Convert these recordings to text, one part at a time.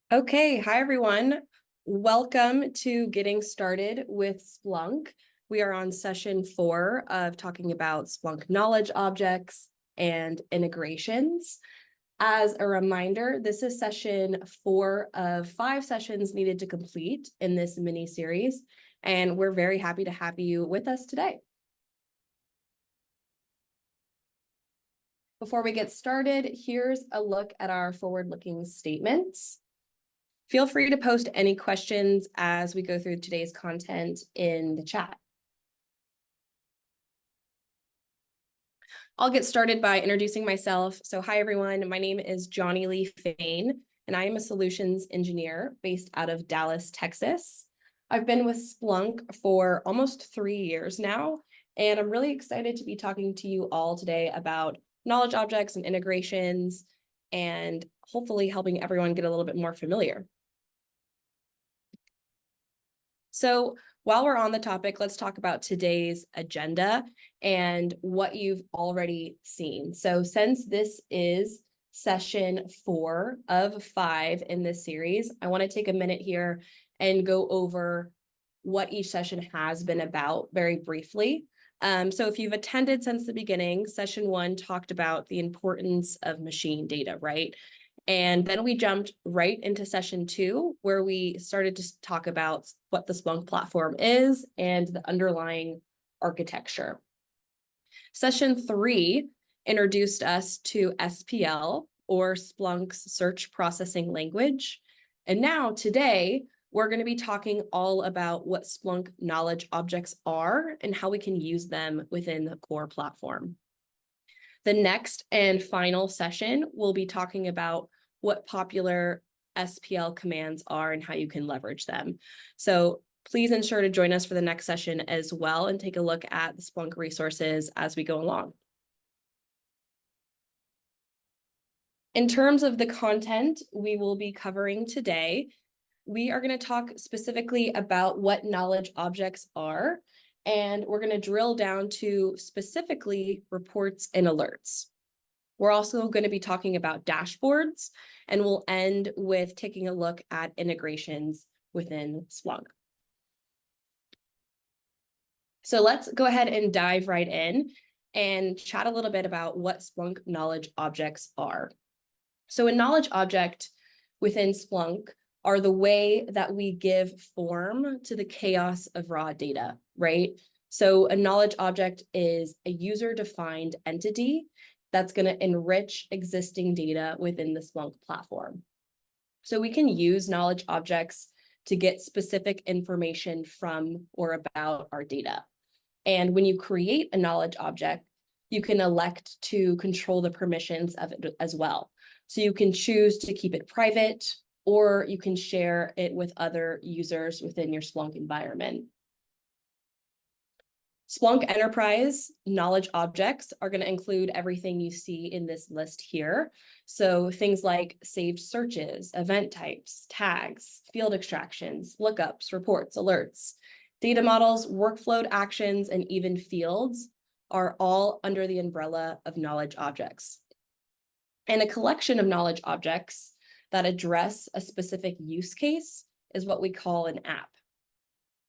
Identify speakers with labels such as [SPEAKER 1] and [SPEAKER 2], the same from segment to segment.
[SPEAKER 1] Okay, hi everyone. Welcome to Getting Started with Splunk. We are on session 4 of talking about Splunk Knowledge Objects and integrations. As a reminder, this is session 4 of 5 sessions needed to complete in this mini series, and we're very happy to have you with us today. Before we get started, here's a look at our forward-looking statements. Feel free to post any questions as we go through today's content in the chat. I'll get started by introducing myself. So hi, everyone. My name is Johnny Lee Fain, and I am a solutions engineer based out of Dallas, Texas. I've been with Splunk for almost 3 years now, and I'm really excited to be talking to you all today about knowledge objects and integrations, and hopefully helping everyone get a little bit more familiar. So while we're on the topic, let's talk about today's agenda and what you've already seen. So since this is session 4 of 5 in this series, I want to take a minute here and go over what each session has been about very briefly. So if you've attended since the beginning, session 1 talked about the importance of machine data, right? And then we jumped right into session 2, where we started to talk about what the Splunk platform is and the underlying architecture. Session 3 introduced us to SPL, or Splunk's search processing language. And now today, we're going to be talking all about what Splunk knowledge objects are and how we can use them within the core platform. The next and final session, we'll be talking about what popular SPL commands are and how you can leverage them. So please ensure to join us for the next session as well and take a look at the Splunk resources as we go along. In terms of the content we will be covering today, we are going to talk specifically about what knowledge objects are, and we're going to drill down to specifically reports and alerts. We're also going to be talking about dashboards, and we'll end with taking a look at integrations within Splunk. So let's go ahead and dive right in and chat a little bit about what Splunk knowledge objects are. So a knowledge object within Splunk are the way that we give form to the chaos of raw data, right? So a knowledge object is a user-defined entity that's going to enrich existing data within the Splunk platform. So we can use knowledge objects to get specific information from or about our data. And when you create a knowledge object, you can elect to control the permissions of it as well. So you can choose to keep it private, or you can share it with other users within your Splunk environment. Splunk Enterprise knowledge objects are going to include everything you see in this list here. So things like saved searches, event types, tags, field extractions, lookups, reports, alerts, data models, workflow actions, and even fields are all under the umbrella of knowledge objects. And a collection of knowledge objects that address a specific use case is what we call an app.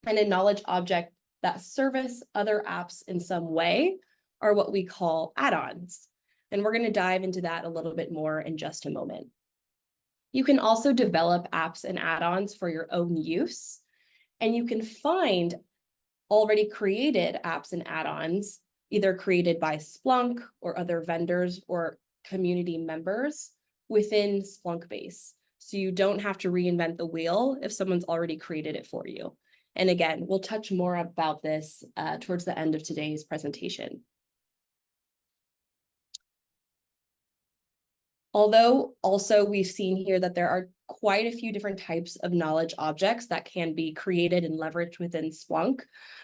[SPEAKER 1] And a knowledge object that service other apps in some way are what we call add-ons. And we're going to dive into that a little bit more in just a moment. You can also develop apps and add-ons for your own use, and you can find already created apps and add-ons, either created by Splunk or other vendors or community members within Splunkbase. So you don't have to reinvent the wheel if someone's already created it for you. And again, we'll touch more about this towards the end of today's presentation. Although also we've seen here that there are quite a few different types of knowledge objects that can be created and leveraged within Splunk.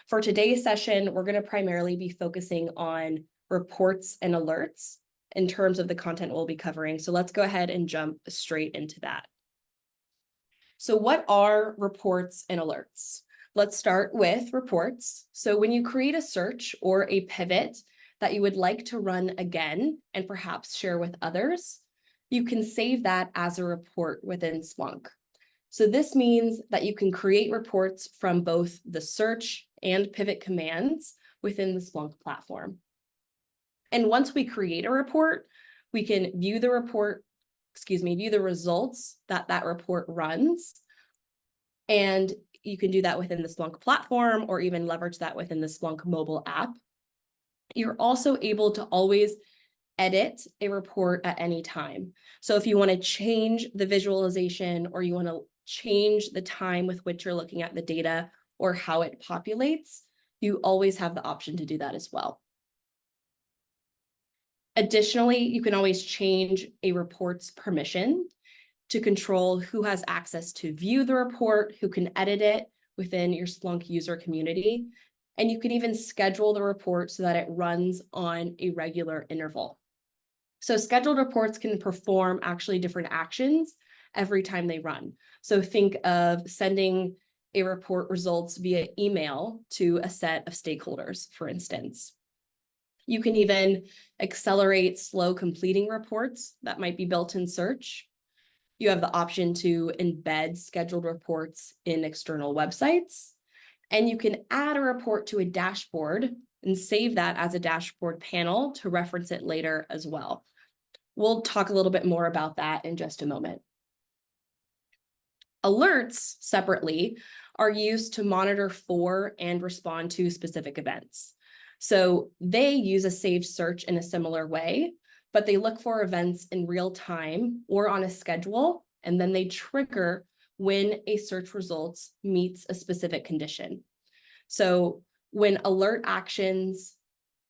[SPEAKER 1] For today's session, we're going to primarily be focusing on reports and alerts in terms of the content we'll be covering. So let's go ahead and jump straight into that. So what are reports and alerts? Let's start with reports. So when you create a search or a pivot that you would like to run again and perhaps share with others, you can save that as a report within Splunk. So this means that you can create reports from both the search and pivot commands within the Splunk platform. And once we create a report, we can view the results that that report runs. And you can do that within the Splunk platform or even leverage that within the Splunk mobile app. You're also able to always edit a report at any time. So if you want to change the visualization or you want to change the time with which you're looking at the data or how it populates, you always have the option to do that as well. Additionally, you can always change a report's permission to control who has access to view the report, who can edit it within your Splunk user community. And you can even schedule the report so that it runs on a regular interval. So scheduled reports can perform actually different actions every time they run. So think of sending a report results via email to a set of stakeholders, for instance. You can even accelerate slow completing reports that might be built in search. You have the option to embed scheduled reports in external websites. And you can add a report to a dashboard and save that as a dashboard panel to reference it later as well. We'll talk a little bit more about that in just a moment. Alerts separately are used to monitor for and respond to specific events. So they use a saved search in a similar way, but they look for events in real time or on a schedule, and then they trigger when a search results meets a specific condition. So when alert actions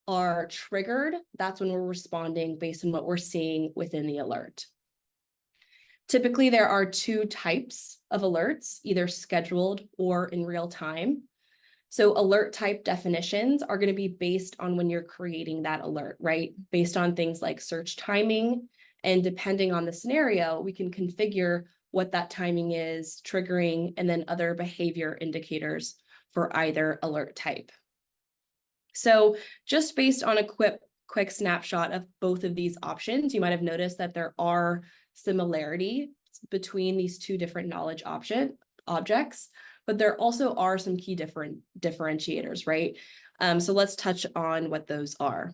[SPEAKER 1] are triggered, that's when we're responding based on what we're seeing within the alert. Typically, there are two types of alerts, either scheduled or in real time. So alert type definitions are going to be based on when you're creating that alert, right? Based on things like search timing, and depending on the scenario, we can configure what that timing is, triggering, and then other behavior indicators for either alert type. So just based on a quick snapshot of both of these options, you might have noticed that there are similarities between these two different knowledge objects, but there also are some key differentiators, right? So let's touch on what those are.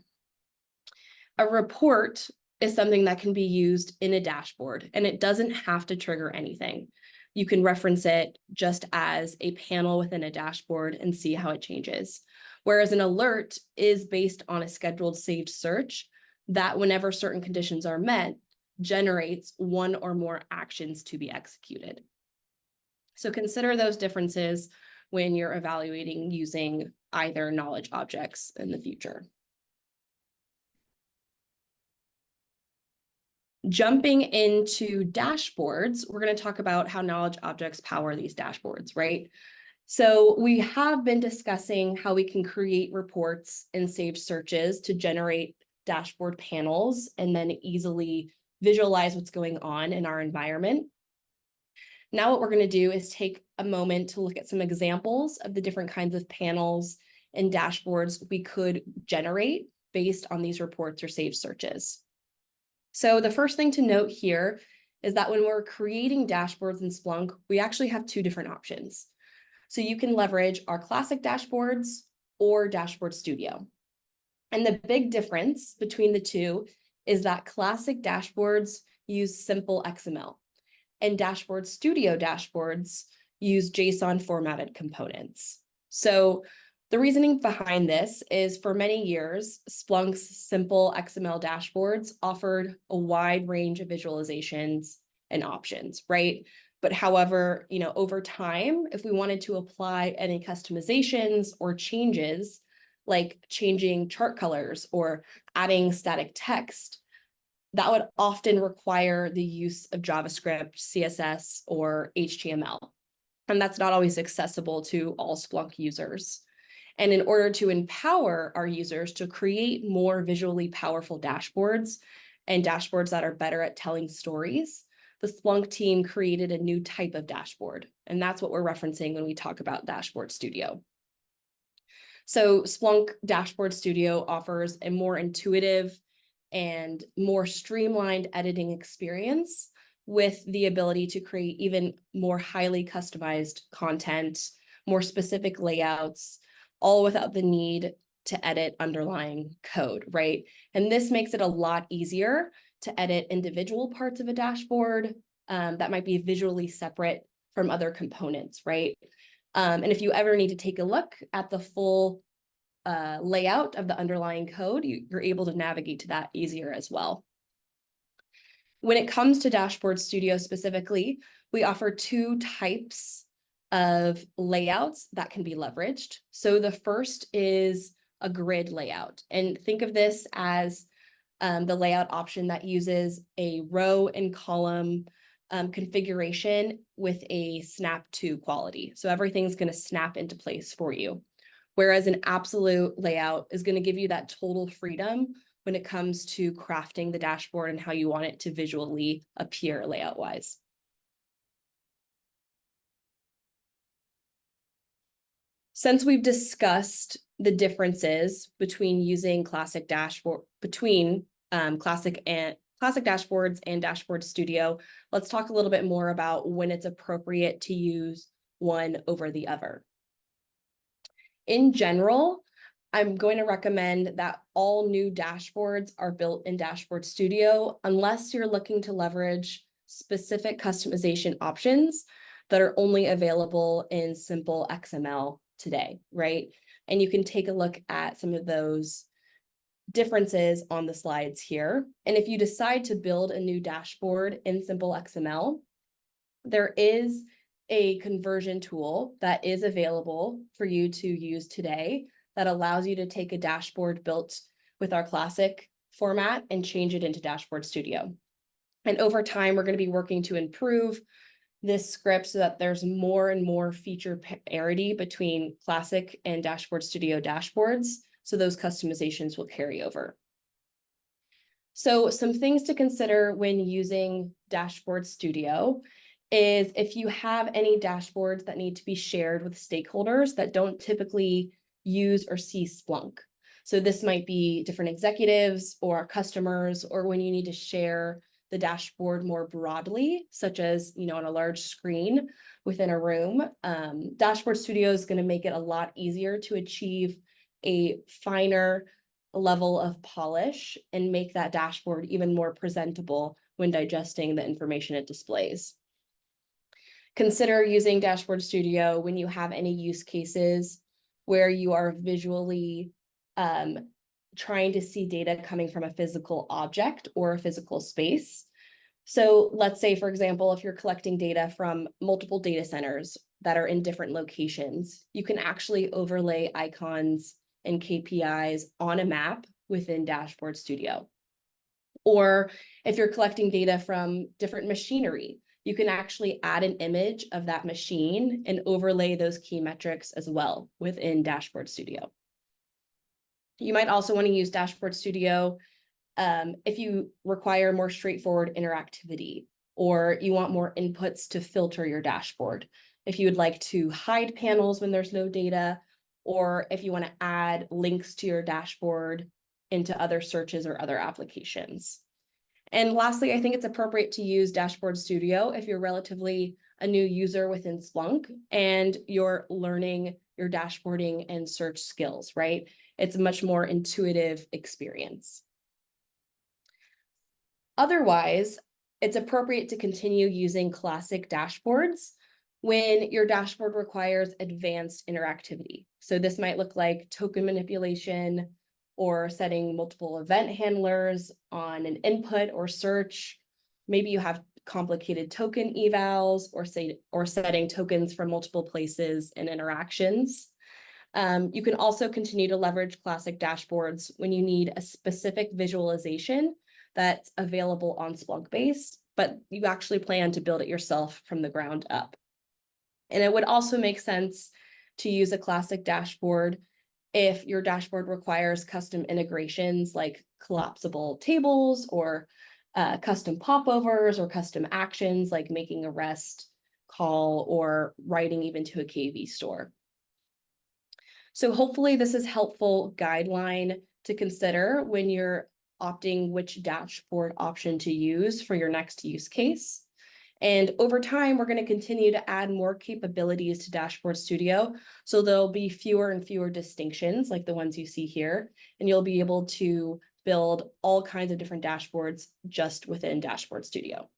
[SPEAKER 1] A report is something that can be used in a dashboard, and it doesn't have to trigger anything. You can reference it just as a panel within a dashboard and see how it changes. Whereas an alert is based on a scheduled saved search that, whenever certain conditions are met, generates one or more actions to be executed. So consider those differences when you're evaluating using either knowledge objects in the future. Jumping into dashboards, we're going to talk about how knowledge objects power these dashboards, right? So we have been discussing how we can create reports and saved searches to generate dashboard panels and then easily visualize what's going on in our environment. Now what we're going to do is take a moment to look at some examples of the different kinds of panels and dashboards we could generate based on these reports or saved searches. So the first thing to note here is that when we're creating dashboards in Splunk, we actually have two different options. So you can leverage our classic dashboards or Dashboard Studio. And the big difference between the two is that classic dashboards use simple XML, and Dashboard Studio dashboards use JSON formatted components. So the reasoning behind this is, for many years, Splunk's simple XML dashboards offered a wide range of visualizations and options, right? But however, over time, if we wanted to apply any customizations or changes, like changing chart colors or adding static text, that would often require the use of JavaScript, CSS, or HTML. And that's not always accessible to all Splunk users. And in order to empower our users to create more visually powerful dashboards and dashboards that are better at telling stories, the Splunk team created a new type of dashboard. And that's what we're referencing when we talk about Dashboard Studio. So Splunk Dashboard Studio offers a more intuitive and more streamlined editing experience with the ability to create even more highly customized content, more specific layouts, all without the need to edit underlying code, right? And this makes it a lot easier to edit individual parts of a dashboard that might be visually separate from other components, right? And if you ever need to take a look at the full layout of the underlying code, you're able to navigate to that easier as well. When it comes to Dashboard Studio specifically, we offer two types of layouts that can be leveraged. So the first is a grid layout. And think of this as the layout option that uses a row and column configuration with a snap to quality. So everything's going to snap into place for you. Whereas an absolute layout is going to give you that total freedom when it comes to crafting the dashboard and how you want it to visually appear layout-wise. Since we've discussed the differences between using classic dashboards and Dashboard Studio, let's talk a little bit more about when it's appropriate to use one over the other. In general, I'm going to recommend that all new dashboards are built in Dashboard Studio unless you're looking to leverage specific customization options that are only available in simple XML today, right? And you can take a look at some of those differences on the slides here. And if you decide to build a new dashboard in simple XML, there is a conversion tool that is available for you to use today that allows you to take a dashboard built with our classic format and change it into Dashboard Studio. And over time, we're going to be working to improve this script so that there's more and more feature parity between classic and Dashboard Studio dashboards, so those customizations will carry over. So some things to consider when using Dashboard Studio is if you have any dashboards that need to be shared with stakeholders that don't typically use or see Splunk. So this might be different executives or customers, or when you need to share the dashboard more broadly, such as, on a large screen within a room. Dashboard Studio is going to make it a lot easier to achieve a finer level of polish and make that dashboard even more presentable when digesting the information it displays. Consider using Dashboard Studio when you have any use cases where you are visually trying to see data coming from a physical object or a physical space. So let's say, for example, if you're collecting data from multiple data centers that are in different locations, you can actually overlay icons and KPIs on a map within Dashboard Studio. Or if you're collecting data from different machinery, you can actually add an image of that machine and overlay those key metrics as well within Dashboard Studio. You might also want to use Dashboard Studio if you require more straightforward interactivity, or you want more inputs to filter your dashboard. If you would like to hide panels when there's no data, or if you want to add links to your dashboard into other searches or other applications. And lastly, I think it's appropriate to use Dashboard Studio if you're relatively a new user within Splunk and you're learning your dashboarding and search skills, right? It's a much more intuitive experience. Otherwise, it's appropriate to continue using classic dashboards when your dashboard requires advanced interactivity. So this might look like token manipulation or setting multiple event handlers on an input or search. Maybe you have complicated token evals or setting tokens from multiple places and interactions. You can also continue to leverage classic dashboards when you need a specific visualization that's available on Splunkbase, but you actually plan to build it yourself from the ground up. And it would also make sense to use a classic dashboard if your dashboard requires custom integrations like collapsible tables or custom popovers or custom actions like making a REST call or writing even to a KV store. So hopefully this is helpful guideline to consider when you're opting which dashboard option to use for your next use case. And over time, we're going to continue to add more capabilities to Dashboard Studio. So there'll be fewer and fewer distinctions like the ones you see here, and you'll be able to build all kinds of different dashboards just within Dashboard Studio.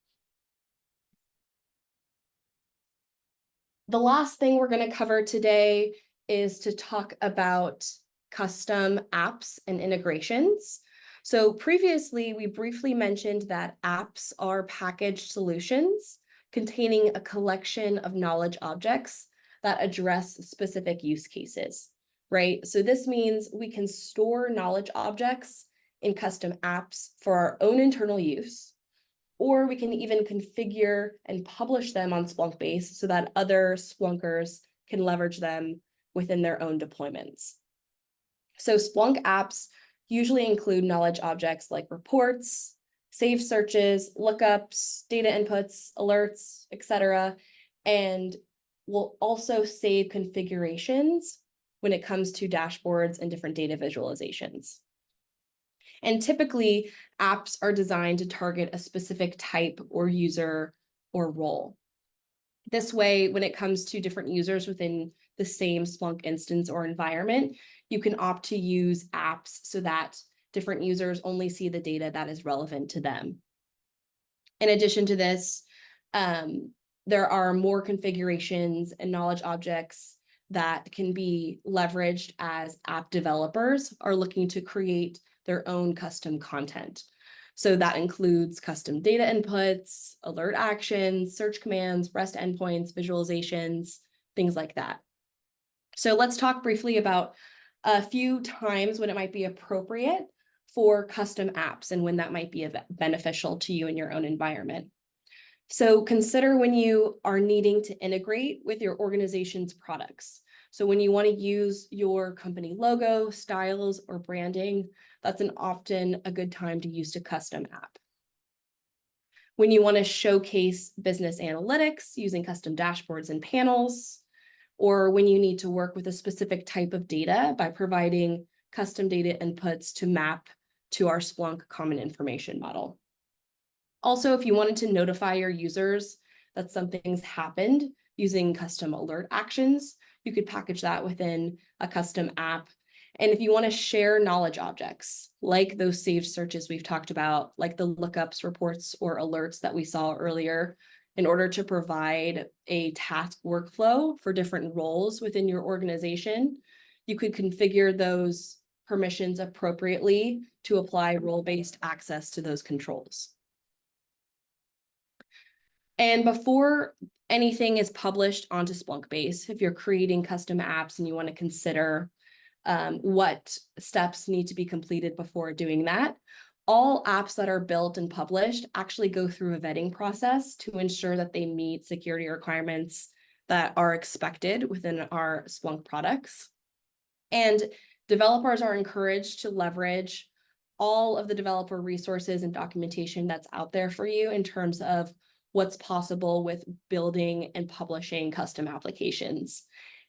[SPEAKER 1] The last thing we're going to cover today is to talk about custom apps and integrations. So previously, we briefly mentioned that apps are packaged solutions containing a collection of knowledge objects that address specific use cases, right? So this means we can store knowledge objects in custom apps for our own internal use, or we can even configure and publish them on Splunkbase so that other Splunkers can leverage them within their own deployments. So Splunk apps usually include knowledge objects like reports, saved searches, lookups, data inputs, alerts, etc. And will also save configurations when it comes to dashboards and different data visualizations. And typically, apps are designed to target a specific type or user or role. This way, when it comes to different users within the same Splunk instance or environment, you can opt to use apps so that different users only see the data that is relevant to them. In addition to this, there are more configurations and knowledge objects that can be leveraged as app developers are looking to create their own custom content. So that includes custom data inputs, alert actions, search commands, REST endpoints, visualizations, things like that. So let's talk briefly about a few times when it might be appropriate for custom apps and when that might be beneficial to you in your own environment. So consider when you are needing to integrate with your organization's products. So when you want to use your company logo, styles, or branding, that's often a good time to use a custom app. When you want to showcase business analytics using custom dashboards and panels, or when you need to work with a specific type of data by providing custom data inputs to map to our Splunk Common Information Model. Also, if you wanted to notify your users that something's happened using custom alert actions, you could package that within a custom app. And if you want to share knowledge objects, like those saved searches we've talked about, like the lookups, reports, or alerts that we saw earlier, in order to provide a task workflow for different roles within your organization, you could configure those permissions appropriately to apply role-based access to those controls. And before anything is published onto Splunkbase, if you're creating custom apps and you want to consider what steps need to be completed before doing that, all apps that are built and published actually go through a vetting process to ensure that they meet security requirements that are expected within our Splunk products. And developers are encouraged to leverage all of the developer resources and documentation that's out there for you in terms of what's possible with building and publishing custom applications.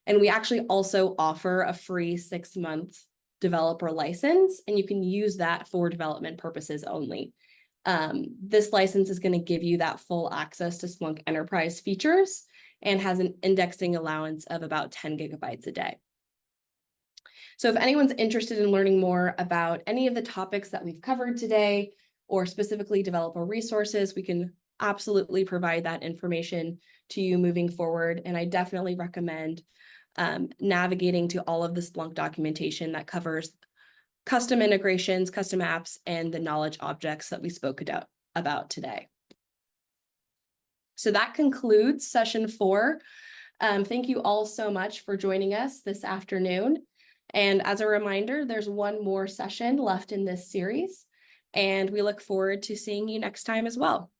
[SPEAKER 1] And we actually also offer a free 6-month developer license, and you can use that for development purposes only. This license is going to give you that full access to Splunk Enterprise features and has an indexing allowance of about 10 gigabytes a day. So if anyone's interested in learning more about any of the topics that we've covered today, or specifically developer resources, we can absolutely provide that information to you moving forward. And I definitely recommend navigating to all of the Splunk documentation that covers custom integrations, custom apps, and the knowledge objects that we spoke about today. So that concludes session 4. Thank you all so much for joining us this afternoon. And as a reminder, there's one more session left in this series, and we look forward to seeing you next time as well.